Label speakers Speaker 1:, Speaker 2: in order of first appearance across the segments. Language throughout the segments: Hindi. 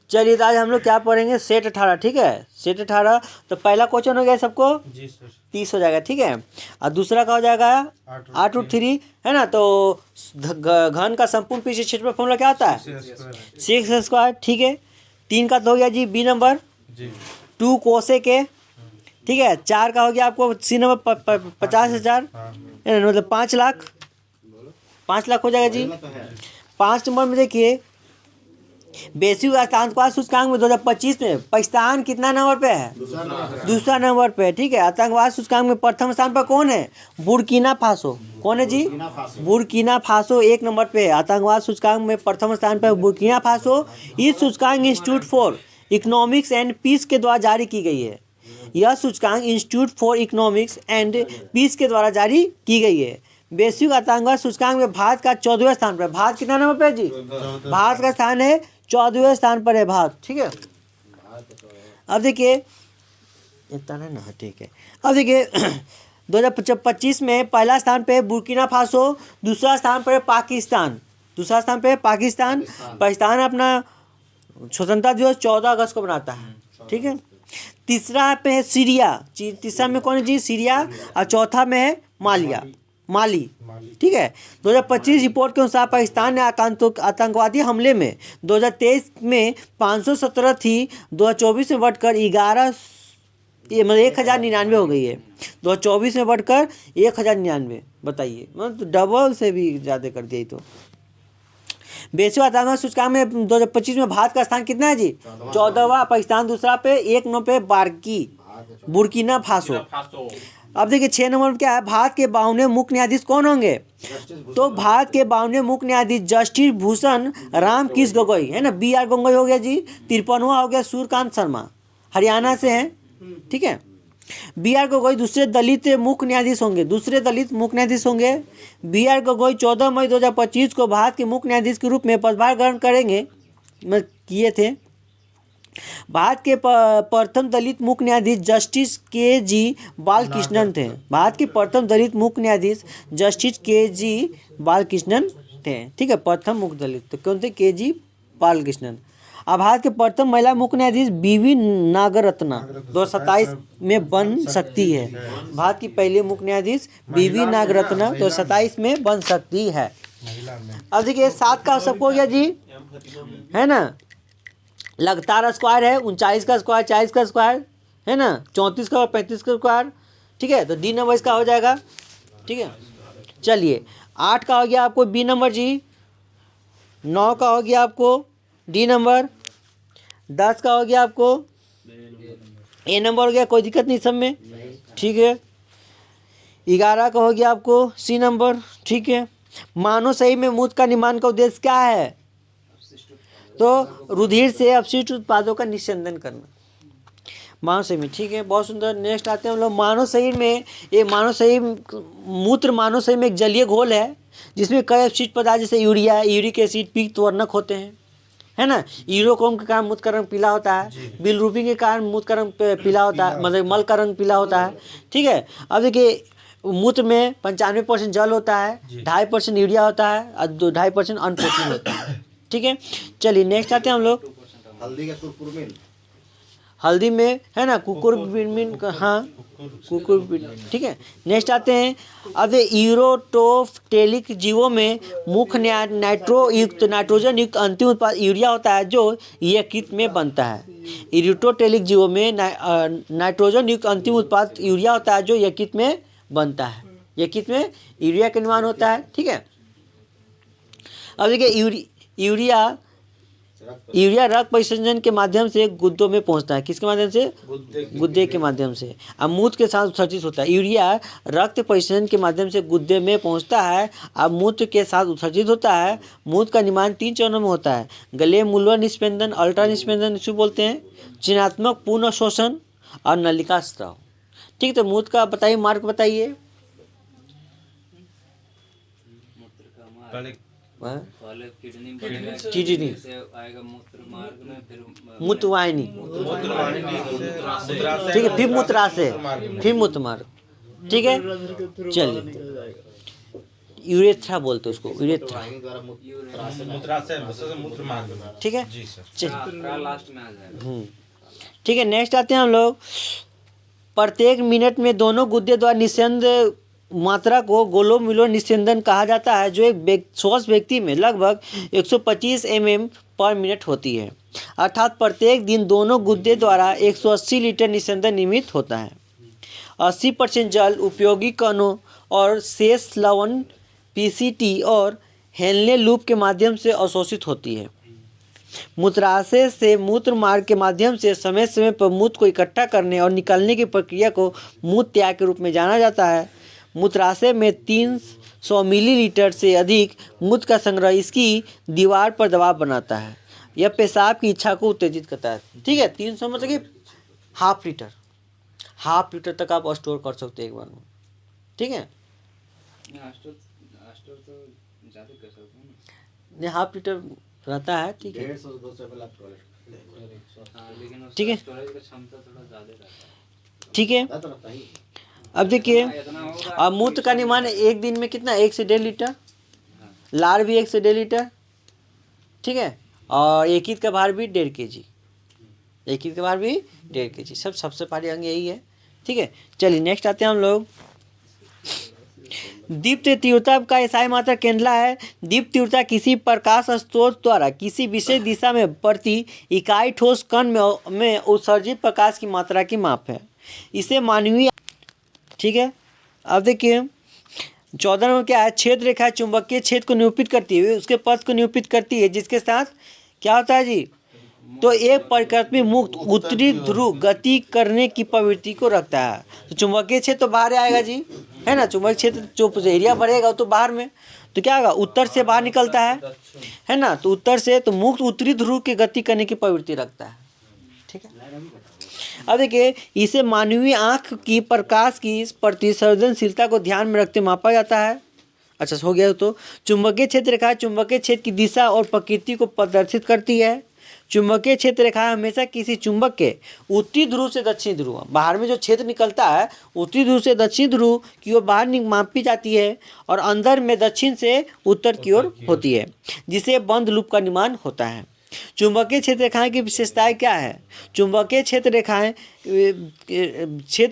Speaker 1: चलिए, तो आज हम लोग क्या पढ़ेंगे, सेट 18। ठीक है, सेट 18। तो पहला क्वेश्चन हो गया सबको
Speaker 2: जी सर
Speaker 1: 30 हो जाएगा। ठीक है, और दूसरा का हो जाएगा 8√3 है ना। तो घन का संपूर्ण पृष्ठीय क्षेत्रफल फॉर्मूला क्या होता है, 6 स्क्वायर। ठीक है, 3 का तो हो गया जी बी नंबर,
Speaker 2: जी
Speaker 1: 2 कोसेक के। ठीक है, 4 का हो गया आपको सी नंबर 50,000
Speaker 2: हाँ
Speaker 1: मतलब 5 लाख, 5 लाख हो जाएगा जी। 5 नंबर में देखिए, वैश्विक आतंकवाद सूचकांक में 2025 में पाकिस्तान कितना नंबर पे है, दूसरा नंबर पे है। ठीक है, आतंकवाद सूचकांक में प्रथम स्थान पर कौन है, बुर्किना फासो। कौन है जी, बुर्किना फासो 1 नंबर पे है। आतंकवाद सूचकांक में प्रथम स्थान पर बुर्किना फासो। इस सूचकांक Institute for Economics and Peace के द्वारा जारी की गई है। यह सूचकांक Institute for Economics and Peace के द्वारा जारी की गई है। वैश्विक आतंकवाद सूचकांक में भारत का 14वें स्थान पर है। भारत कितना नंबर पे है जी, भारत का स्थान है 14वें स्थान पर है भारत। ठीक है, अब देखिए इतना है ना, ठीक है। अब देखिए 2025 में पहला स्थान पे बुर्किना फासो, दूसरा स्थान पर है पाकिस्तान, दूसरा स्थान पे है पाकिस्तान। पाकिस्तान अपना स्वतंत्रता दिवस 14 अगस्त को मनाता है। ठीक है, तीसरा पे है सीरिया, तीसरा में कौन है जी, सीरिया। और चौथा में है माली। ठीक है, 2025 रिपोर्ट के अनुसार पाकिस्तान ने आतंकवादी हमले में 2023 में 517 थी, 2024 में बढ़कर 1099 हो गई है। 2024 में बढ़कर 1099, बताइए, मतलब डबल से भी ज़्यादा कर दिया। तो वैश्विक आतंकवाद सूचकांक में 2025 में भारत का स्थान कितना है जी, 14वां। पाकिस्तान दूसरा पे, 1 नंबर पे बुर्किना फासो। अब देखिए 6 नंबर पर क्या है, भारत के 52वें मुख्य न्यायाधीश कौन होंगे, तो भारत के 52वें मुख्य न्यायाधीश जस्टिस भूषण राम कृष्ण गोगोई है ना, BR गोगोई हो गया जी। 53वां हो गया सूर्यकांत शर्मा, हरियाणा से हैं। ठीक है, BR गोगोई दूसरे दलित मुख्य न्यायाधीश होंगे। BR गोगोई 14 मई 2025 को भारत के मुख्य न्यायाधीश के रूप में पदभार ग्रहण करेंगे, किए थे। भारत के प्रथम दलित मुख्य न्यायाधीश जस्टिस KG बालकृष्णन थे। भारत के प्रथम दलित मुख्य न्यायाधीश जस्टिस KG बालकृष्णन थे। ठीक है, प्रथम मुख्य दलित तो कौन थे, KG बालकृष्णन। अब भारत के प्रथम महिला मुख्य न्यायाधीश BV नागरत्ना 2027 में बन सकती है। भारत की पहली मुख्य न्यायाधीश BV नागरत्ना 2027 में बन सकती है। अब देखिए 7 का सबको हो गया जी, है ना। लगातार स्क्वायर है, 39 का स्क्वायर, 40 का स्क्वायर है ना, 34 का और 35 का स्क्वायर। ठीक है, तो D नंबर इसका हो जाएगा। ठीक है, चलिए 8 का हो गया आपको B नंबर जी, 9 का हो गया आपको D नंबर, 10 का हो गया आपको A नंबर हो गया, कोई दिक्कत नहीं सब में। ठीक है, 11 का हो गया आपको C नंबर। ठीक है, मानव शरीर में मूत्र का निर्माण का उद्देश्य क्या है, तो रुधिर से अपशिष्ट उत्पादों का निस्संदन करना, मानव शरीर में। ठीक है, बहुत सुंदर। नेक्स्ट आते हैं हम लोग मानव शरीर में। मूत्र मानव शरीर में एक जलीय घोल है जिसमें कई अपशिष्ट पदार्थ जैसे यूरिया, यूरिक एसिड, पित्त वर्णक होते हैं, है ना। यूरोक्रोम के कारण मूत्र का रंग पीला होता है, बिलरूबिन के कारण मूत्र का रंग पीला होता है, मतलब मल का रंग पीला होता है। ठीक है, अब देखिए मूत्र में 95% जल होता है, 2.5% यूरिया होता है और 2.5% अन्य प्रोटीन होता है। ठीक है, चलिए नेक्स्ट आते हैं हम लोग। हल्दी में है ना कुकुरबिन, हाँ कुकुरबिन। ठीक है, नेक्स्ट आते हैं। अब यूरोटोफ्टेलिक जीवों में मुख्य नाइट्रोजन युक्त अंतिम उत्पाद यूरिया होता है जो यकृत में बनता है। यूरोटोटेलिक जीवों में नाइट्रोजन युक्त अंतिम उत्पाद यूरिया होता है जो यकृत में बनता है, यकृत में यूरिया का निर्माण होता है। ठीक है, अब देखिए यूरिया रक्त परिसंचरण के माध्यम से गुद्दों में पहुंचता है। किसके माध्यम से, गुद्दे के माध्यम से। अब मूत्र के साथ उत्सर्जित होता है। यूरिया रक्त परिसंचरण के माध्यम से गुद्दे में पहुंचता है, अब मूत्र के साथ उत्सर्जित होता है। मूत्र का निर्माण 3 चरणों में होता है, गले मूलवा निस्पंदन, अल्ट्रा निस्पंदन इसे बोलते हैं, चिन्हात्मक पूर्ण शोषण और नलिका स्राव। ठीक, तो मूत्र का बताइए, मार्ग बताइए। किडनी, मूत्रवाहिनी, ठीक है, फिर मूत्राशय, फिर मूत्र मार्ग। ठीक है, चलिए यूरेथ्रा बोलते हैं उसको, यूरेथ्रा। ठीक है, चलिए
Speaker 2: लास्ट में आ जाएगा।
Speaker 1: ठीक है। नेक्स्ट आते हैं हम लोग, प्रत्येक मिनट में दोनों गुद्दे द्वारा निस्यंद मात्रा को ग्लोमेरुलर निस्यंदन कहा जाता है, जो एक स्वस्थ व्यक्ति में लगभग 125 mm पर मिनट होती है। अर्थात प्रत्येक दिन दोनों गुद्दे द्वारा 180 लीटर निस्यंदन नियमित होता है। 80% जल उपयोगी कणों और शेष लवण पीसीटी और हेनले लूप के माध्यम से अवशोषित होती है। मूत्राशय से मूत्र मार्ग के माध्यम से समय समय पर मूत्र को इकट्ठा करने और निकालने की प्रक्रिया को मूत्र त्याग के रूप में जाना जाता है। मूत्राशय में 300 मिलीलीटर से अधिक मूत्र का संग्रह इसकी दीवार पर दबाव बनाता है। यह पेशाब की इच्छा को उत्तेजित करता है। ठीक है, 300 मतलब कि हाफ लीटर तक आप स्टोर कर सकते हैं एक बार में। ठीक है,
Speaker 2: ज़्यादा कर सकते हैं ना,
Speaker 1: नहीं हाफ लीटर रहता है। ठीक है,
Speaker 2: 150-200 लेकिन
Speaker 1: ठीक है,
Speaker 2: स्टोरेज का क्षमता थोड़ा ज़्यादा रहता है।
Speaker 1: ठीक है। अब देखिए, अब मूत्र का निर्माण एक दिन में कितना, 1 से 1.5 लीटर, लार भी 1 से 1.5 लीटर। ठीक है, और एक ईद का भार भी 1.5 kg, एक ईद का भार भी 1.5 kg। सबसे पहले अंग यही है। ठीक है, चलिए नेक्स्ट आते हैं हम लोग। दीप्त तीव्रता का एसआई मात्रा केंद्ला है। दीप्त तीव्रता किसी प्रकाश स्रोत द्वारा किसी विशेष दिशा में प्रति इकाई ठोस कण में उत्सर्जित प्रकाश की मात्रा की माप है। इसे मानवीय। ठीक है, अब देखिए 14 नंबर क्या है, क्षेत्र रेखा चुंबकीय क्षेत्र को निरूपित करती है, उसके पथ को निरूपित करती है, जिसके साथ क्या होता है जी, तो एक परिक्रमी मुक्त उत्तरी ध्रुव गति करने की प्रवृत्ति को रखता है। तो चुंबकीय क्षेत्र तो बाहर आएगा जी, है ना, चुंबकीय क्षेत्र जो एरिया बढ़ेगा तो बाहर में, तो क्या होगा, उत्तर से बाहर निकलता है ना, तो उत्तर से तो मुक्त उत्तरी ध्रुव की गति करने की प्रवृत्ति रखता है। ठीक है, अब देखिए इसे मानवीय आँख की प्रकाश की प्रतिसंवेदनशीलता को ध्यान में रखते मापा जाता है। अच्छा हो गया। तो चुंबकीय क्षेत्र रेखा चुंबकीय क्षेत्र की दिशा और प्रकृति को प्रदर्शित करती है। चुंबकीय क्षेत्र रेखा हमेशा किसी चुंबक के उत्तरी ध्रुव से दक्षिणी ध्रुव, बाहर में जो क्षेत्र निकलता है उत्तरी ध्रुव से दक्षिणी ध्रुव की ओर बाहर मापी जाती है, और अंदर में दक्षिण से उत्तर की ओर होती है, जिसे बंद लूप का निर्माण होता है। चुंबकीय क्षेत्र रेखाएं की विशेषताएं क्या है, चुंबकीय क्षेत्र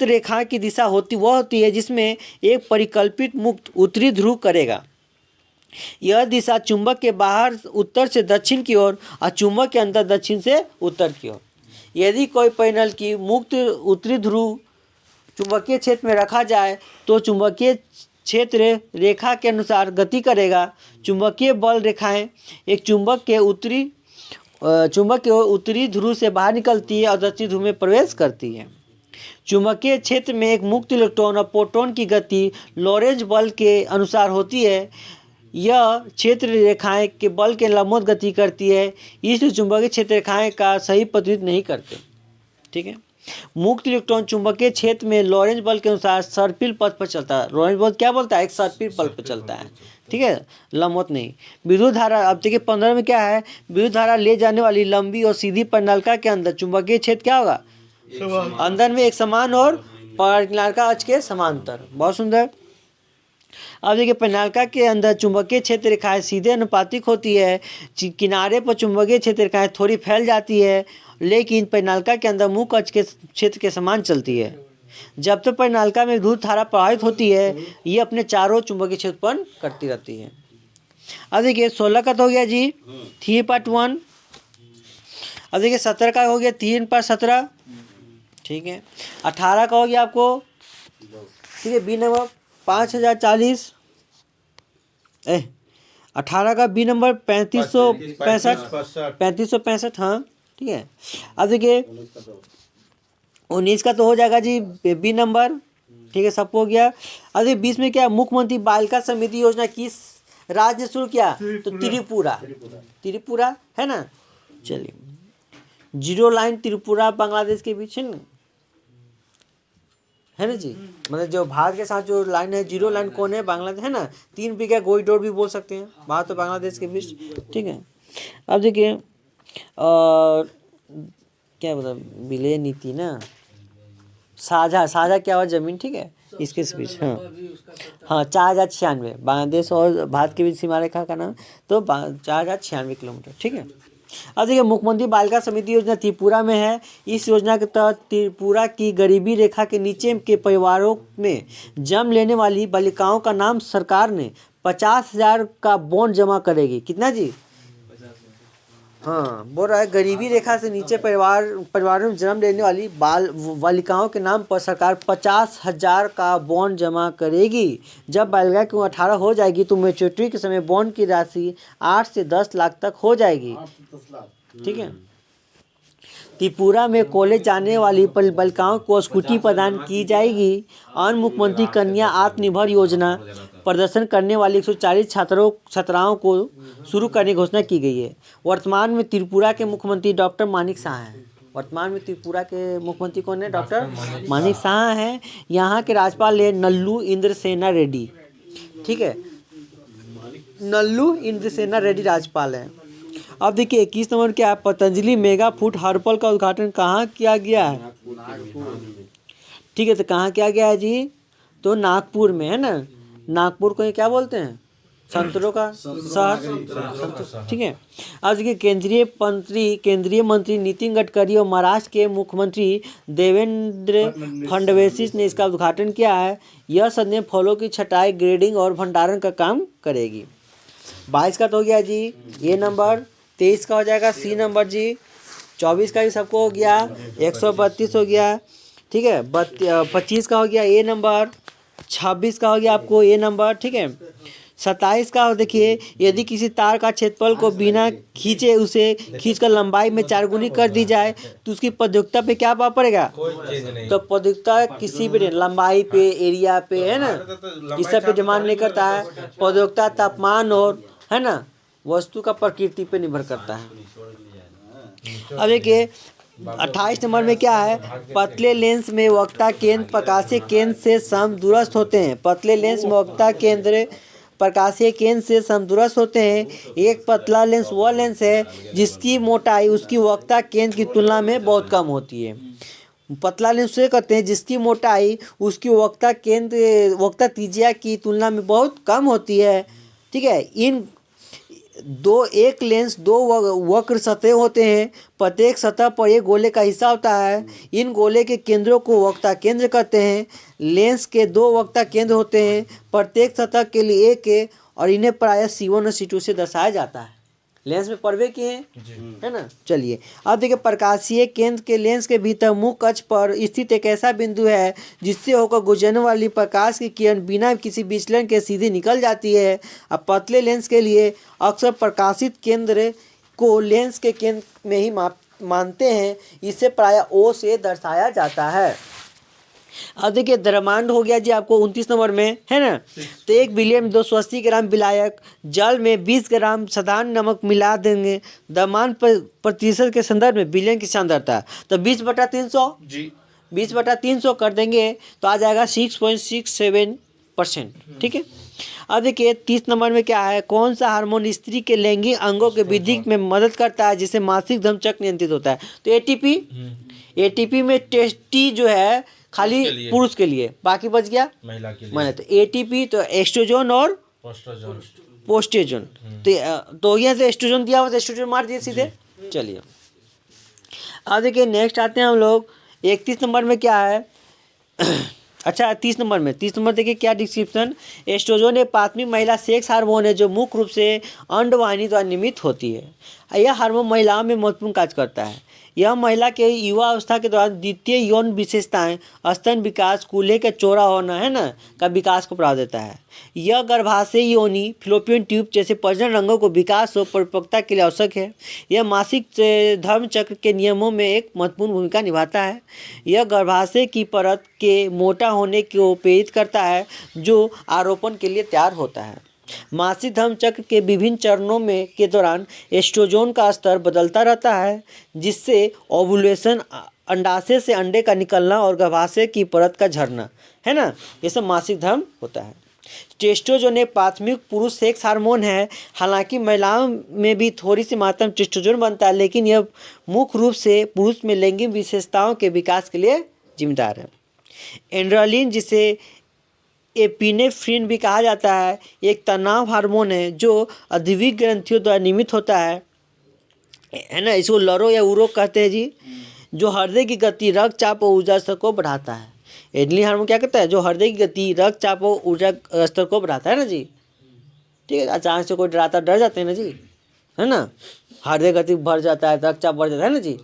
Speaker 1: रेखा की दिशा होती है जिसमें एक परिकल्पित मुक्त उत्तरी ध्रुव करेगा। यह दिशा चुंबक के बाहर उत्तर से दक्षिण की ओर और चुंबक के अंदर दक्षिण से उत्तर की ओर। यदि कोई पैनल की मुक्त उत्तरी ध्रुव चुंबकीय क्षेत्र में रखा जाए तो चुंबकीय क्षेत्र रेखा के अनुसार गति करेगा। चुंबकीय बल रेखाएं एक चुंबक के उत्तरी ध्रुव से बाहर निकलती है और दक्षिणी ध्रुव में प्रवेश करती है। चुंबकीय क्षेत्र में एक मुक्त इलेक्ट्रॉन और प्रोटॉन की गति लॉरेंज बल के अनुसार होती है। यह क्षेत्र रेखाएं के बल के लंबवत गति करती है, इसलिए चुंबकीय क्षेत्र रेखाएं का सही प्रतिनिधित्व नहीं करते। ठीक है, मुक्त इलेक्ट्रॉन चुंबकीय क्षेत्र में लॉरेंज बल के अनुसार सर्पिल पथ पर चलता है। लॉरेंज बल क्या बोलता है, एक सर्पिल पथ पर चलता है। ठीक है, लंबवत नहीं। विद्युत धारा, अब देखिए 15 में क्या है, विद्युत धारा ले जाने वाली लंबी और सीधी परिनालिका के अंदर चुंबकीय क्षेत्र क्या होगा, अंदर में एक समान और परिनालिका अक्ष के समांतर। बहुत सुंदर। अब देखिए परिनालिका के अंदर चुंबकीय क्षेत्र रेखाएं सीधे अनुपातिक होती है। किनारे पर चुंबकीय क्षेत्र रेखाएं थोड़ी फैल जाती है, लेकिन परिनालिका के अंदर मुख्य अक्ष के क्षेत्र के समान चलती है। जब तक परिनालिका में विद्युत धारा प्रवाहित होती है, ये अपने चारों चुंबकीय क्षेत्र उत्पन्न करती रहती है। अब देखिए 16 का तो हो गया जी 3/1। अब देखिए 17 का हो गया 3/17। ठीक है, 18 का हो गया आपको, ठीक है, बी नंबर 5040। 18 का बी नंबर 3565। हाँ ठीक है। अब देखिए 19 का तो हो जाएगा जी बी नंबर। ठीक है, सबको हो गया। अब देखिए 20 में क्या, मुख्यमंत्री बालिका समिति योजना किस राज्य ने शुरू किया, तो त्रिपुरा है ना। चलिए, जीरो लाइन त्रिपुरा बांग्लादेश के बीच है ना, है ना जी, मतलब जो भारत के साथ जो लाइन है जीरो लाइन कौन है, बांग्लादेश है ना। 3 बीघा कॉरिडोर भी बोल सकते हैं, भारत और बांग्लादेश के बीच। ठीक है, अब देखिए और क्या बता, विलय नीति ना, साझा क्या हुआ जमीन। ठीक है, इसके बीच, हाँ हाँ 4096, बांग्लादेश और भारत के बीच सीमा रेखा का नाम, तो 4096 किलोमीटर, ठीक है। अब देखिए मुख्यमंत्री बालिका समिति योजना त्रिपुरा में है। इस योजना के तहत त्रिपुरा की गरीबी रेखा के नीचे के परिवारों में जन्म लेने वाली बालिकाओं का नाम सरकार ने 50,000 का बॉन्ड जमा करेगी। कितना जी? हाँ, बोल रहा है गरीबी रेखा से नीचे परिवारों में जन्म लेने वाली बालिकाओं के नाम पर सरकार 50,000 का बॉन्ड जमा करेगी। जब बालिका की उम्र 18 हो जाएगी तो मैच्योरिटी के समय बॉन्ड की राशि 8 से 10 लाख तक हो जाएगी, ठीक है। त्रिपुरा में कॉलेज जाने वाली बालिकाओं को स्कूटी प्रदान की जाएगी। और मुख्यमंत्री कन्या आत्मनिर्भर योजना प्रदर्शन करने वाले 140 छात्राओं को शुरू करने की घोषणा की गई है। वर्तमान में त्रिपुरा के मुख्यमंत्री डॉक्टर मानिक शाह हैं। वर्तमान में त्रिपुरा के मुख्यमंत्री कौन है? डॉक्टर मानिक शाह हैं। यहाँ के राज्यपाल है नल्लू इंद्रसेना रेड्डी, ठीक है। नल्लू इंद्रसेना रेड्डी राज्यपाल हैं। अब देखिए 21 नंबर क्या है, पतंजलि मेगा फूड हर्बल का उद्घाटन कहाँ किया गया है? ठीक है, तो कहाँ किया गया है जी? तो नागपुर में, है ना। नागपुर को क्या बोलते हैं? संतरों का शहर, ठीक है। अब देखिए केंद्रीय मंत्री नितिन गडकरी और महाराष्ट्र के मुख्यमंत्री देवेंद्र फडणवीस ने इसका उद्घाटन किया है। यह संयंत्र फलों की छटाई, ग्रेडिंग और भंडारण का काम करेगी। 22 का तो हो गया जी ए नंबर, 23 का हो जाएगा सी नंबर जी, 24 का भी सबको हो गया, 132 हो गया, ठीक है। 25 का हो गया ए नंबर, 26 का हो गया आपको ए नंबर, ठीक है। 27 का देखिए, यदि किसी तार का क्षेत्रफल को बिना खींचे उसे खींचकर लंबाई में 4 गुनी कर दी जाए तो उसकी प्रौद्योगिकता पे क्या प्रभाव पड़ेगा? तो प्रौद्योगिकता किसी भी लंबाई पे, एरिया पे, है ना, इस सब पे डिमांड नहीं करता है। प्रौद्योगिकता तापमान और, है ना, वस्तु का प्रकृति पे निर्भर करता है। अब देखिए 28 नंबर में क्या है, पतले लेंस में वक्ता केंद्र प्रकाशीय केंद्र से समदूरस्थ होते हैं। पतले लेंस में वक्ता केंद्र प्रकाशीय केंद्र से समदूरस्थ होते हैं। एक पतला लेंस वह लेंस है जिसकी मोटाई उसकी वक्ता केंद्र की तुलना में बहुत कम होती है। पतला लेंस उसे कहते हैं जिसकी मोटाई उसकी वक्ता त्रिज्या की तुलना में बहुत कम होती है, ठीक है। एक लेंस दो वक्र सतह होते हैं। प्रत्येक सतह पर एक गोले का हिस्सा होता है। इन गोले के केंद्रों को वक्ता केंद्र कहते हैं। लेंस के 2 वक्ता केंद्र होते हैं, प्रत्येक सतह के लिए एक है, और इन्हें प्रायः C1 और C2 से दर्शाया जाता है। लेंस में पर्वे किए हैं, है ना। चलिए अब देखिए, प्रकाशीय केंद्र के लेंस के भीतर मुख्य अक्ष पर स्थित एक ऐसा बिंदु है जिससे होकर गुजरने वाली प्रकाश की किरण बिना किसी विचलन के सीधी निकल जाती है। अब पतले लेंस के लिए अक्सर प्रकाशित केंद्र को लेंस के केंद्र में ही मानते हैं। इसे प्रायः O से दर्शाया जाता है। अब देखिए द्रव्यमान हो गया जी आपको 29 नंबर में, है ना। तो 1 बिलियन 280 ग्राम विलायक जल में 20 ग्राम साधारण नमक मिला देंगे। द्रव्यमान प्रतिशत के संदर्भ में बिलियन की सांद्रता, तो 20/300 जी, 20/300 कर देंगे तो आ जाएगा 6.67%, ठीक है। अब देखिए 30 नंबर में क्या है, कौन सा हार्मोन स्त्री के लैंगिक अंगों के वृद्धि में मदद करता है जिससे मासिक धर्म चक्र नियंत्रित होता है? तो एटीपी में टेस्टी जो है खाली पुरुष के लिए, बाकी बच गया महिला के लिए। तो एटीपी तो एस्ट्रोजन और पोस्टेजन, तो यहाँ से एस्ट्रोजन दिया हुआ, एस्ट्रोजन मार दिए सीधे। चलिए अब देखिए नेक्स्ट आते हैं हम लोग 31 नंबर में क्या है। अच्छा 30 नंबर देखिए क्या डिस्क्रिप्शन। एस्ट्रोजन एक प्राथमिक महिला सेक्स हार्मोन है जो मुख्य रूप से अंडवाहिनी द्वारा निर्मित होती है। यह हार्मोन महिलाओं में महत्वपूर्ण कार्य करता है। यह महिला के युवा अवस्था के दौरान द्वितीय यौन विशेषताएं, स्तन विकास, कूल्हे का चौड़ा होना, है ना, का विकास को बढ़ावा देता है। यह गर्भाशय योनि, फ्लोपियन ट्यूब जैसे प्रजनन अंगों को विकास और परिपक्वता के लिए आवश्यक है। यह मासिक धर्म चक्र के नियमों में एक महत्वपूर्ण भूमिका निभाता है। यह गर्भाशय की परत के मोटा होने को प्रेरित करता है जो आरोपण के लिए तैयार होता है। मासिक धर्म चक्र के विभिन्न चरणों में के दौरान एस्ट्रोजन का स्तर बदलता रहता है जिससे ओवुलेशन, अंडाशय से अंडे का निकलना और गर्भाशय की परत का झरना, है ना, ये सब मासिक धर्म होता है। टेस्टोजन एक प्राथमिक पुरुष सेक्स हार्मोन है। हालांकि महिलाओं में भी थोड़ी सी मात्रा में टेस्टोजन बनता है, लेकिन यह मुख्य रूप से पुरुष में लैंगिक विशेषताओं के विकास के लिए जिम्मेदार है। एंड्रोलिन जिसे एपिनेफ्रिन भी कहा जाता है, एक तनाव हार्मोन है जो अधिविक ग्रंथियों द्वारा निर्मित होता है ना। इसको लरो या उरो कहते हैं जी, जो हृदय की गति, रक्तचाप और ऊर्जा स्तर को बढ़ाता है। एड्रेनलिन हार्मोन क्या करता है, जो हृदय की गति, रक्तचाप और ऊर्जा स्तर को बढ़ाता है ना जी। ठीक है, अचानक से कोई डराता, डर जाते हैं ना जी, है ना, हृदय गति बढ़ जाता है, रक्तचाप बढ़ जाता है ना जी।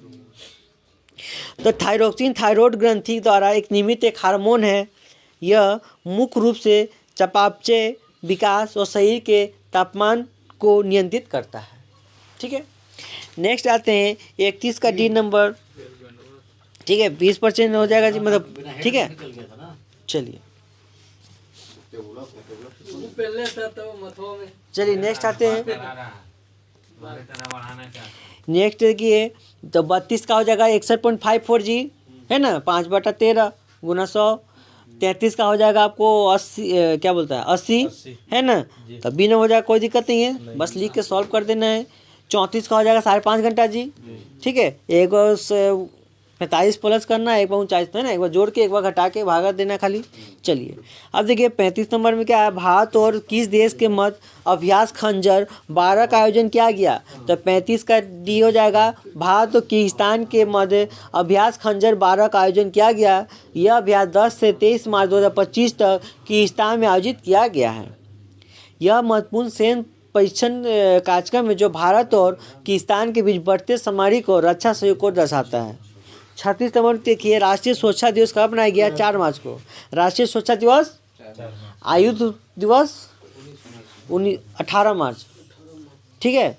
Speaker 1: तो थायरोक्सिन थायराइड ग्रंथि द्वारा एक निर्मित एक हार्मोन है। यह मुख्य रूप से चयापचय, विकास और शरीर के तापमान को नियंत्रित करता है। ठीक है, नेक्स्ट आते हैं 31 का डी नंबर। ठीक है, 20% हो जाएगा जी, मतलब ठीक है। चलिए चलिए नेक्स्ट आते हैं। नेक्स्ट देखिए, तो 32 का हो जाएगा 61.54 जी, है ना, 5/13 गुना 100। 33 का हो जाएगा आपको 80, क्या बोलता है 80, है ना, तब भी ना हो जाएगा, कोई दिक्कत नहीं है, बस लिख के सॉल्व कर देना है। 34 का हो जाएगा 5.5 घंटा जी। ठीक है, एक बार 45 प्लस करना है, एक बार 39 है ना, एक बार जोड़ के एक बार घटा के भागा देना खाली। चलिए अब देखिए 35 नंबर में क्या है, भारत और किस देश के मध्य अभ्यास खंजर 12 का आयोजन किया गया। तो 35 का डी हो जाएगा, भारत और किर्गिस्तान के मध्य अभ्यास खंजर 12 का आयोजन किया गया। यह अभ्यास 10 से 23 मार्च 2025 तक किर्गिस्तान में आयोजित किया गया है। यह महत्वपूर्ण सैन्य परीक्षण कार्यक्रम है जो भारत और किर्गिस्तान के बीच बढ़ते सामरिक और रक्षा सहयोग को दर्शाता है। 36 नंबर देखिए, राष्ट्रीय सुरक्षा दिवस कब मनाया गया, 4 मार्च को। राष्ट्रीय सुरक्षा दिवस, आयुध दिवस 18 मार्च। ठीक है,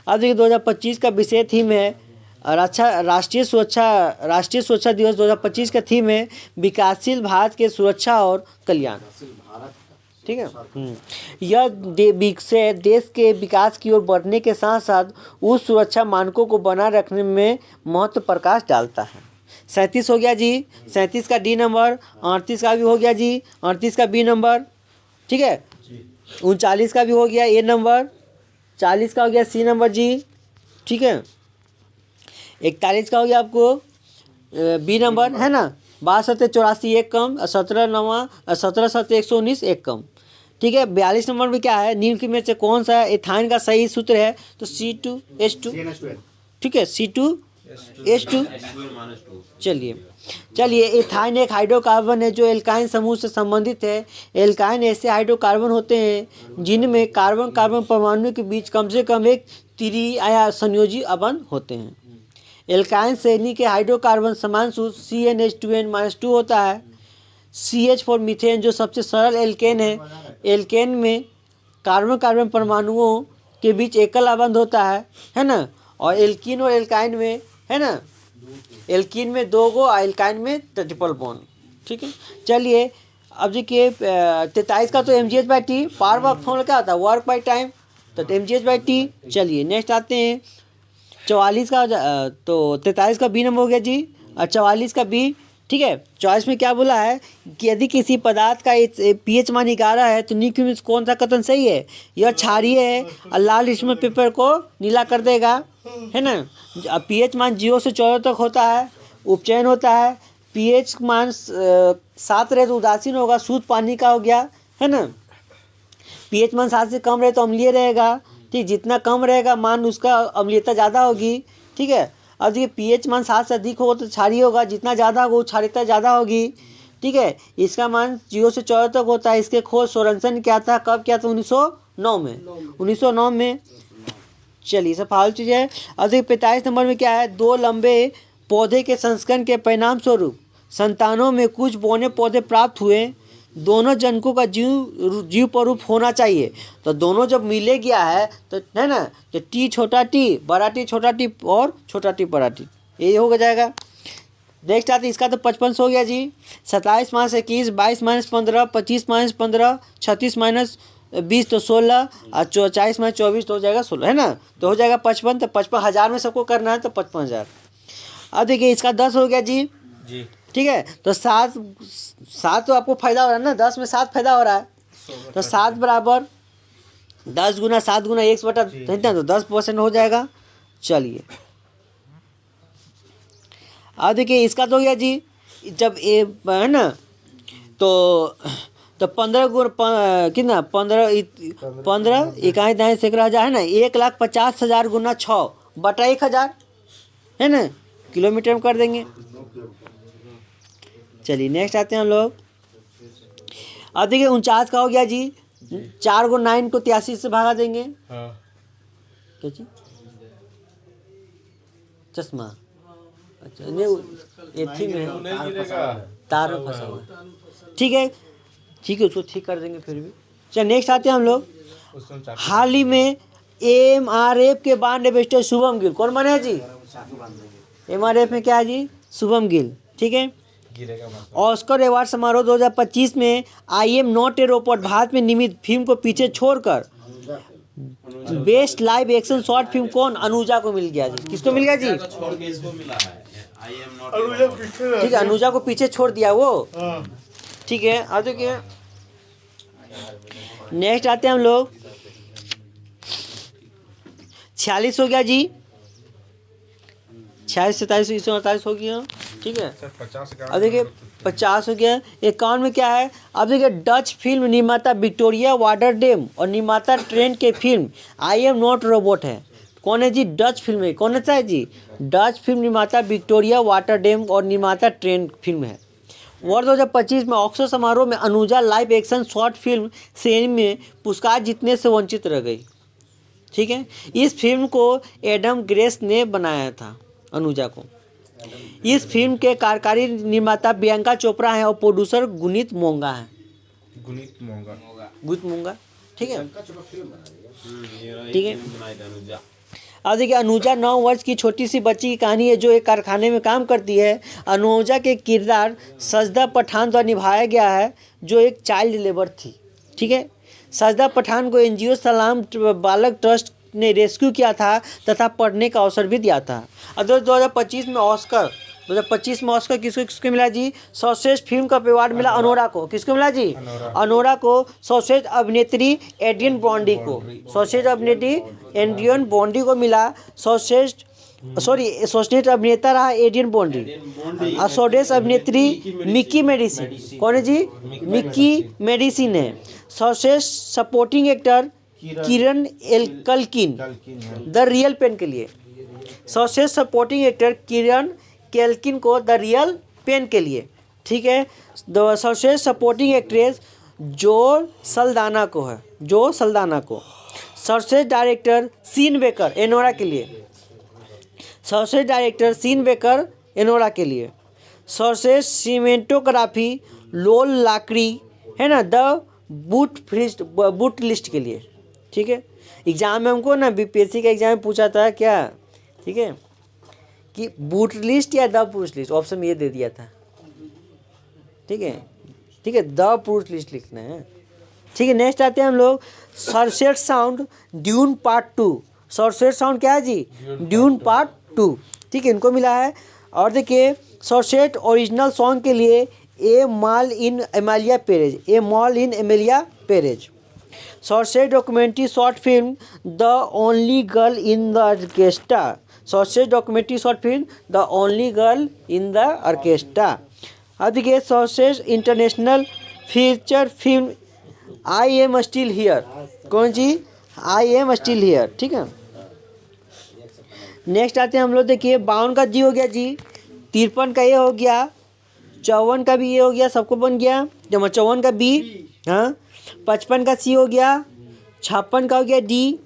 Speaker 1: अब देखिए 2025 का विषय थीम है राष्ट्रीय सुरक्षा दिवस 2025 का थीम है विकासशील भारत के सुरक्षा और कल्याण। ठीक है, यह देश के विकास की ओर बढ़ने के साथ साथ उस सुरक्षा मानकों को बनाए रखने में महत्व प्रकाश डालता है। 37 हो गया जी, 37 का डी नंबर। 38 का भी हो गया जी, 38 का बी नंबर। ठीक है, 39 का भी हो गया ए नंबर, 40 का हो गया सी नंबर जी। ठीक है, 41 का हो गया आपको बी नंबर, है ना। 62-84 एक कम, 17-119 एक कम। ठीक है, 42 नंबर में क्या है, निम्न में से कौन सा एथाइन का सही सूत्र है, तो C2H2। ठीक है, C2H2। चलिए एथाइन एक हाइड्रोकार्बन है जो एल्काइन समूह से संबंधित है। एल्काइन ऐसे हाइड्रोकार्बन होते हैं जिनमें कार्बन कार्बन परमाणु के बीच कम से कम एक त्रि-आया संयोजी अबंध होते हैं। एल्काइन श्रेणी के हाइड्रोकार्बन समान सूत्र CnH2n-2 होता है। CH फॉर मीथेन जो सबसे सरल एल्केन है। एल्केन में कार्बन कार्बन परमाणुओं के बीच एकल अबंध होता है ना। और एल्कीन और एल्काइन में, है ना, एल्कीन में 2 गो, एल्काइन में ट्रिपल बॉन्ड। ठीक है, चलिए अब देखिए 43 का तो mgh/t, पावर वर्क फॉर्मूला क्या होता है, वर्क बाई टाइम, तो mgh/t। चलिए नेक्स्ट आते हैं 44 का, तो 43 का बी नंबर हो गया जी, और 44 का बी। ठीक है, 44 में क्या बोला है कि यदि किसी पदार्थ का pH मान 11 है तो निम्न में कौन सा कथन सही है, यह क्षारीय है और लाल लिटमस पेपर को नीला कर देगा, है ना। pH मान 0 से 14 तक होता है, उपचयन होता है। pH मान 7 रहे तो उदासीन होगा, शुद्ध पानी का हो गया, है ना। pH मान 7 से कम रहे तो अम्लीय रहेगा। ठीक, जितना कम रहेगा मान उसका अम्लीयता ज़्यादा होगी। ठीक है, अब देखिए pH मान 7 से अधिक होगा तो क्षारीय होगा, जितना ज़्यादा होगा वो क्षारीयता ज़्यादा होगी। ठीक है, इसका मान 0 से 14 तक होता है। इसके खोज सोरेनसन क्या था, कब किया था, 1909 में, 1909 में। चलिए सब फालतू चीज़ है। अब देखिए 45 नंबर में क्या है, 2 लंबे पौधे के संस्करण के परिणाम स्वरूप संतानों में कुछ बौने पौधे प्राप्त हुए। दोनों जनकों का जीव स्वरूप होना चाहिए। तो दोनों जब मिले गया है तो, है ना, तो टी छोटा टी बड़ा टी छोटा टी और छोटा टी बड़ा टी, ये हो जाएगा। नेक्स्ट आते इसका तो 55 हो गया जी। 27 - 21, 22 - 15, 25 - 15, 36 - 20 तो 16, और 40 - 24 तो हो जाएगा 16, है ना। तो हो जाएगा 55। तो 55,000 में सबको करना है तो 55,000। अब देखिए इसका 10 हो गया जी। ठीक है, तो 7 तो आपको फायदा हो रहा है ना, 10 में 7 फायदा हो रहा है। तो 7 बराबर 10 गुना 7 गुना 1/, तो 10% हो जाएगा। चलिए अब देखिए इसका तो हो गया जी, जब ए, है ना, तो तो 15 गुण कितना 15 इकाई दाएँ सैकड़ा हज़ार है ना, 1,50,000 गुना 6 बटा 1,000 है ना, किलोमीटर में कर देंगे। चलिए नेक्स्ट आते हैं हम लोग। अब देखिए 49 का हो गया जी, 4 को 9 को 83 से भागा देंगे। क्या चीज? चश्मा। अच्छा नहीं एथी में तार में फंसा हुआ है। ठीक है उसको ठीक कर देंगे फिर भी। चलिए नेक्स्ट आते हैं हम लोग। हाल ही में MRF के ब्रांड एम्बेसडर शुभम गिल कौन बने हैं जी? MRF में क्या है जी? शुभम गिल। ठीक है। ऑस्कर अवार्ड समारोह 2025 में I am not a robot Bharat में निर्मित फिल्म को पीछे छोड़कर best live action short film कौन? अनुजा को मिल गया जी। किसको मिल गया जी? ठीक है, अनुजा को पीछे छोड़ दिया वो। ठीक है, अब देखिए नेक्स्ट आते हैं हम लोग। 46 हो गया जी, 46, 27, 48 हो गया। ठीक है, अब देखिए 50 हो गया। 51 में क्या है? अब देखिए डच फिल्म निर्माता विक्टोरिया वाटरडेम और निर्माता ट्रेन के film I am not robot है। कौन है जी? डच फिल्म है। कौन है जी? डच फिल्म निर्माता विक्टोरिया वाटरडेम और निर्माता ट्रेन फिल्म है। वर्ष 2025 में ऑस्कर समारोह में Anuja live action short film श्रेणी में पुरस्कार जीतने से वंचित रह गई। ठीक है, इस फिल्म को एडम ग्रेस ने बनाया था अनुजा को। इस फिल्म के कार्यकारी निर्माता प्रियंका चोपड़ा हैं और प्रोड्यूसर गुनीत मोंगा हैं। गुनीत मोंगा। ठीक है, ठीक है। अब देखिए अनुजा 9 वर्ष की छोटी सी बच्ची की कहानी है जो एक कारखाने में काम करती है। अनुजा के किरदार सजदा पठान द्वारा निभाया गया है जो एक चाइल्ड लेबर थी। ठीक है, सजदा पठान को NGO सलाम बालक ट्रस्ट ने रेस्क्यू किया था तथा पढ़ने का अवसर भी दिया था। अब 2025 में ऑस्कर किसको किसको मिला जी? सर्वश्रेष्ठ फिल्म का अवार्ड मिला अनोरा को। किसको मिला जी? अनोरा को। सर्वश्रेष्ठ अभिनेत्री एड्रियन ब्रॉडी को। सर्वश्रेष्ठ अभिनेत्री एड्रियन ब्रॉडी को मिला। सर्वश्रेष्ठ अभिनेता रहा एड्रियन ब्रॉडी। और सर्वश्रेष्ठ अभिनेत्री मिकी मेडिसिन। कौन है जी? मिकी मेडिसिन है। सर्वश्रेष्ठ supporting actor Kieran Culkin the real pain के लिए। सर्वश्रेष्ठ सपोर्टिंग एक्टर किरण केल्किन को द रियल पेन के लिए। ठीक है, सर्वश्रेष्ठ सपोर्टिंग एक्ट्रेस जो सल्दाना को है, जो सल्दाना को। सर्वश्रेष्ठ डायरेक्टर सीन बेकर एनोरा के लिए। सर्वश्रेष्ठ डायरेक्टर सीन बेकर एनोरा के लिए। सर्वश्रेष्ठ सिनेमेटोग्राफी लोल लाकड़ी है ना द बूट लिस्ट के लिए। ठीक है, एग्जाम में हमको ना BPSC का एग्जाम में पूछा था क्या? ठीक है, कि बूट लिस्ट या द पुरुष लिस्ट, ऑप्शन ये दे दिया था। ठीक है, द पुरुष लिस्ट लिखना है। ठीक है, नेक्स्ट आते हैं हम लोग। सर्वश्रेष्ठ साउंड ड्यून पार्ट 2। सर्वश्रेष्ठ साउंड क्या है जी? Dune part 2। ठीक है, इनको मिला है। और देखिए सर्वश्रेष्ठ ओरिजिनल सॉन्ग के लिए El Mal in Emilia Perez. सर्वश्रेष्ठ documentary short film the only girl in the orchestra. सर्वश्रेष्ठ documentary short film the only girl in the orchestra. अब देखिए सर्वश्रेष्ठ international feature film I am still here. कौन जी? I am still here. ठीक है, नेक्स्ट आते हैं हम लोग। देखिए 52 का जी हो गया जी, 53 का ये हो गया, 54 का भी ये हो गया, सबको बन गया। जब 54 का बी, हाँ 55 का सी हो गया, 56 का हो गया डी,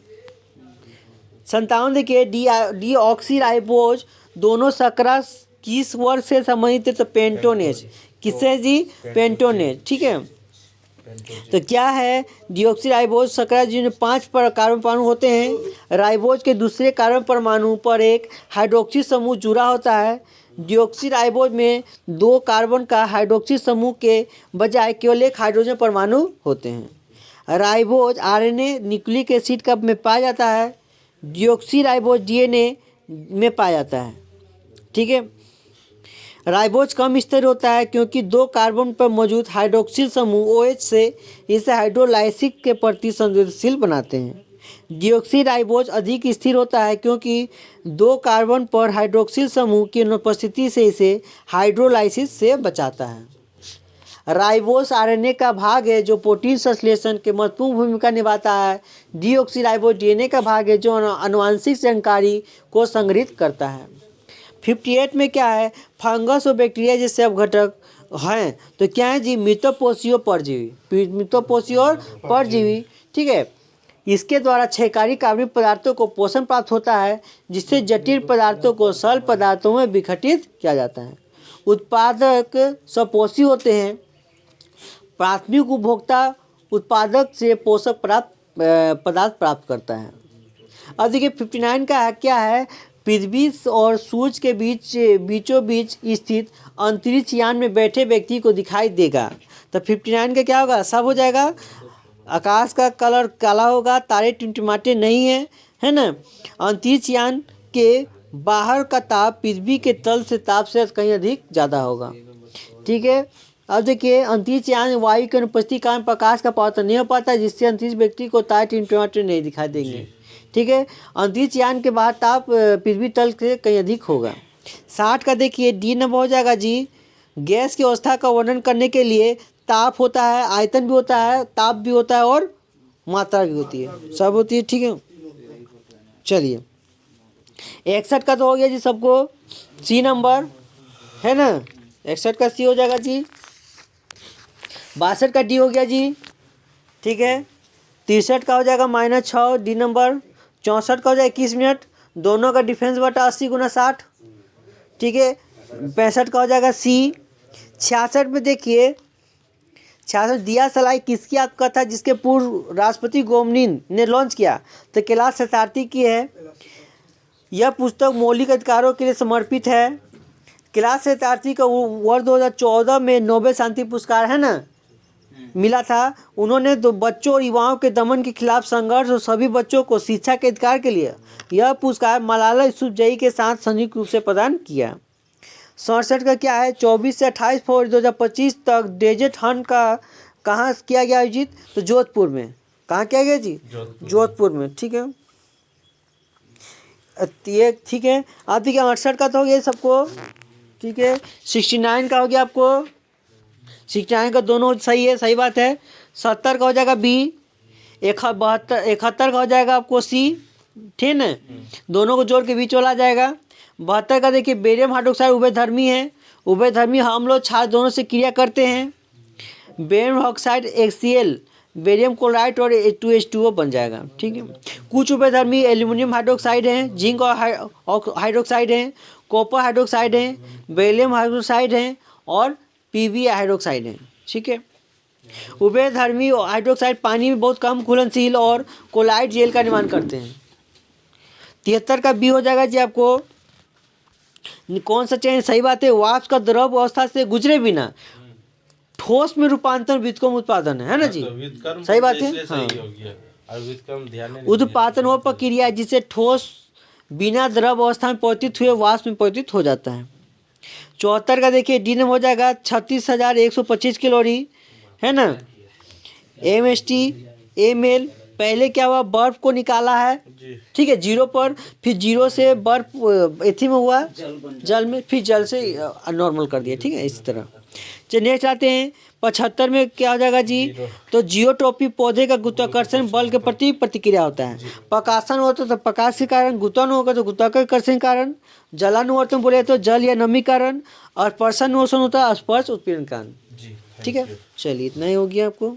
Speaker 1: 57 देखिए डी ऑक्सी राइबोज दोनों सकरा किस वर्ग से संबंधित है? तो पेंटोनेज। किससे जी? पेंटोनेज। ठीक है, तो क्या है? डिऑक्सी राइबोज सकरा जिनमें 5 कार्बन परमाणु होते हैं। राइबोज के दूसरे कार्बन परमाणु पर एक हाइड्रोक्सी समूह जुड़ा होता है। डिऑक्सी राइबोज में 2 कार्बन का हाइड्रोक्सी समूह के बजाय केवल एक हाइड्रोजन परमाणु होते हैं। राइबोज RNA न्यूक्लिक एसिड का में पाया जाता है। डिऑक्सी राइबोज DNA में पाया जाता है। ठीक है, राइबोज कम स्थिर होता है क्योंकि 2 कार्बन पर मौजूद हाइड्रोक्सिल समूह OH से इसे हाइड्रोलाइसिस के प्रति संवेदनशील बनाते हैं। डिऑक्सी राइबोज अधिक स्थिर होता है क्योंकि 2 कार्बन पर हाइड्रोक्सिल समूह की अनुपस्थिति से इसे हाइड्रोलाइसिस से बचाता है। राइबोस आरएनए का भाग है जो प्रोटीन संश्लेषण के महत्वपूर्ण भूमिका निभाता है। डीऑक्सीराइबोस डीएनए का भाग है जो आनुवंशिक जानकारी को संग्रहित करता है। 58 में क्या है, फंगस और बैक्टीरिया जैसे अपघटक हैं। तो क्या है जी, मिथोपोषियो परजीवी, मिथोपोषियो और परजीवी, ठीक है। इसके द्वारा क्षयकारी कार्बनिक पदार्थों को पोषण प्राप्त होता है जिससे जटिल पदार्थों को सरल पदार्थों में विघटित किया जाता है। उत्पादक स्वपोषी होते हैं। प्राथमिक उपभोक्ता उत्पादक से पोषक पदार्थ प्राप्त करता है। अब देखिए 59 का क्या है, पृथ्वी और सूरज के बीचों बीच स्थित अंतरिक्ष यान में बैठे व्यक्ति को दिखाई देगा। तो 59 का क्या होगा, सब हो जाएगा। आकाश का कलर काला होगा, तारे टिमटिमाते नहीं है, है ना। अंतरिक्ष यान के बाहर का ताप पृथ्वी के तल से ताप से कहीं अधिक ज़्यादा होगा, ठीक है। अब देखिए अंतरिक्ष यान वायु के अनुपस्थिति के कारण प्रकाश का परावर्तन नहीं हो पाता जिससे अंतरिक्ष व्यक्ति को तारे टिमटिमाते नहीं दिखाई देंगे, ठीक है। अंतरिक्ष यान के बाहर ताप पृथ्वी तल से कहीं अधिक होगा। 60 का देखिए डी नंबर हो जाएगा जी, गैस की अवस्था का वर्णन करने के लिए ताप होता है, आयतन भी होता है, ताप भी होता है और मात्रा भी होती है, सब होती है, ठीक है। चलिए 61 का तो हो गया जी सबको, सी नंबर है ना, 61 का सी हो जाएगा जी। 62 का डी हो गया जी, ठीक है। 63 का हो जाएगा -6 डी नंबर। 64 का हो जाएगा 21 मिनट, दोनों का डिफरेंस बटा 80 गुना 60, ठीक है। 65 का हो जाएगा सी। 66 में देखिए 66 दिया सलाई किसकी आत्मकथा था जिसके पूर्व राष्ट्रपति गोमनीन ने लॉन्च किया, तो कैलाश सत्यार्थी की है। यह पुस्तक मौलिक अधिकारों के लिए समर्पित है। कैलाश सत्यार्थी को वर्ष 2014 में नोबेल शांति पुरस्कार है ना मिला था। उन्होंने तो बच्चों और युवाओं के दमन के खिलाफ संघर्ष और सभी बच्चों को शिक्षा के अधिकार के लिए यह पुरस्कार मलाला यूसुफजई के साथ संयुक्त रूप से प्रदान किया। 67 का क्या है, 24 से 28 फरवरी 2025 तक डेजर्ट हंट का कहाँ किया गया आयोजित, तो जोधपुर में। कहाँ किया गया जी, जोधपुर में, ठीक है। ये ठीक है। आप देखिए 68 का तो हो गया सबको, ठीक है। 69 का हो गया आपको, 69 का दोनों सही है, सही बात है। 70 का हो जाएगा बी। 71 का हो जाएगा आपको सी, ठीक है। दोनों को जोड़ के बीच वाला आ जाएगा। 72 का देखिए बेरियम हाइड्रोक्साइड उभयधर्मी है। उभयधर्मी हम लोग क्षार दोनों से क्रिया करते हैं। Barium oxide HCl barium chloride और H2H2O बन जाएगा, ठीक है। कुछ उभयधर्मी एल्यूमिनियम हाइड्रोक्साइड हैं, जिंक और हाइड्रोक्साइड हैं, कॉपर हाइड्रोक्साइड हैं, बेरिलियम हाइड्रोक्साइड हैं और PbA हाइड्रोक्साइड हैं, ठीक है। उभयधर्मी हाइड्रोक्साइड पानी में बहुत कम घुलनशील और कोलाइड जेल का निर्माण करते हैं। 73 का बी हो जाएगा जी आपको, कौन सा चयन सही बात है, वाष्प का द्रव अवस्था से गुजरे बिना ठोस में रूपांतरण व्युत्क्रम उत्पादन है ना जी, सही बात है। हाँ, उत्पादन वो प्रक्रिया है जिसे ठोस बिना द्रव अवस्था में परिवर्तित हुए वाष्प में परिवर्तित हो जाता है। 74 का देखिए डी नंबर हो जाएगा 36,125 कैलोरी है ना। MST ml पहले क्या हुआ, बर्फ को निकाला है, ठीक है, जीरो पर, फिर जीरो से बर्फ एथी में हुआ जल में, फिर जल से नॉर्मल कर दिया, ठीक है, इस तरह। चलिए नेक्स्ट आते हैं 75 में क्या हो जाएगा जी, तो जियोट्रॉपी पौधे का गुरुत्वाकर्षण बल के प्रति प्रतिक्रिया होता है। प्रकाशन होता तो प्रकाश के कारण, गुरुत्वाकर्षण होगा तो गुरुत्वाकर्षण के कारण, जलानुवर्तन बोले तो जल या नमी कारण, और स्पर्शानुवर्तन होता है स्पर्श उत्पीड़न कारण, ठीक है। चलिए इतना ही हो गया आपको।